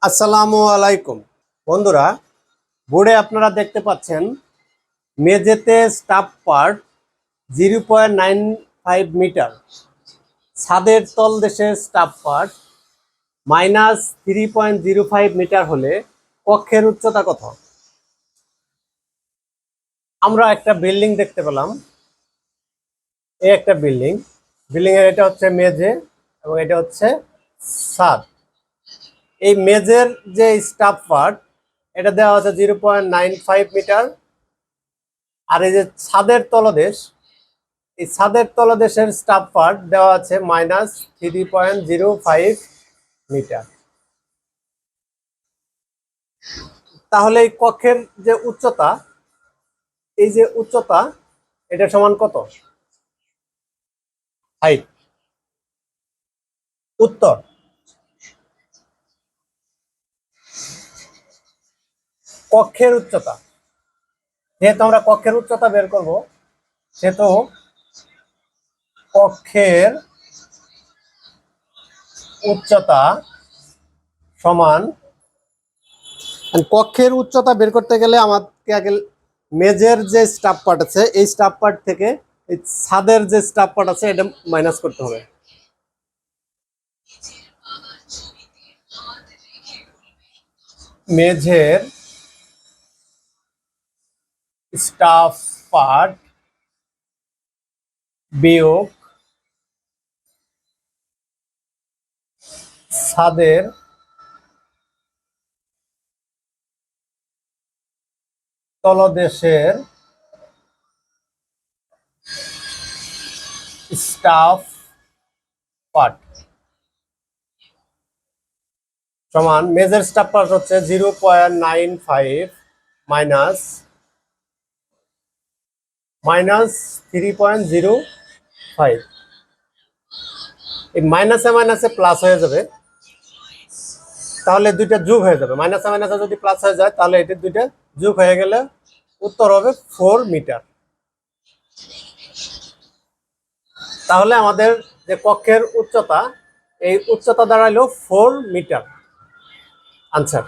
আসসালামু আলাইকুম বন্ধুরা, বোর্ডে আপনারা দেখতে পাচ্ছেন মেঝেতে স্টাফ পার্ট 0.95 মিটার, ছাদের তলদেশে স্টাফ পার্ট -3.05 মিটার হলে কক্ষের উচ্চতা কত? আমরা একটা বিল্ডিং দেখতে পেলাম। এই একটা বিল্ডিং এর এটা হচ্ছে মেঝে এবং এটা হচ্ছে ছাদ। এই মেঝের যে স্টাফ পার্ট এটা দেওয়া আছে 0.95 মিটার, আর এই যে ছাদের তলদেশ, এই ছাদের তলদেশের স্টাফ পার্ট দেওয়া আছে -3.05 মিটার। তাহলে এই কক্ষের যে উচ্চতা, এই যে উচ্চতা, এটা সমান কত? হাইট। উত্তর কক্ষের উচ্চতা। যেহেতু আমরা কক্ষের উচ্চতা বের করব, সেহেতু কক্ষের উচ্চতা সমান, কক্ষের উচ্চতা বের করতে গেলে আমাকে আগে মেঝের যে স্টাফ পার্ট আছে এই স্টাফ পার্ট থেকে এই ছাদের যে স্টাফ পার্ট আছে এটা মাইনাস করতে হবে। মেঝের স্টাফ পার্ট বিয়োগ ছাদের তলদেশের স্টাফ পার্ট সমান, মেজর স্টাফ পার্ট হচ্ছে 0.95 মাইনাস 3.05। এই মাইনাসে মাইনাসে প্লাস হয়ে যাবে, তাহলে দুইটা যোগ হয়ে যাবে। মাইনাসে মাইনাসে যদি প্লাস হয়ে যায় তাহলে এটি দুইটা যোগ হয়ে গেলে উত্তর হবে 4 মিটার। তাহলে আমাদের যে কক্ষের উচ্চতা, এই উচ্চতা দাঁড়াইলো 4 মিটার। আনসার।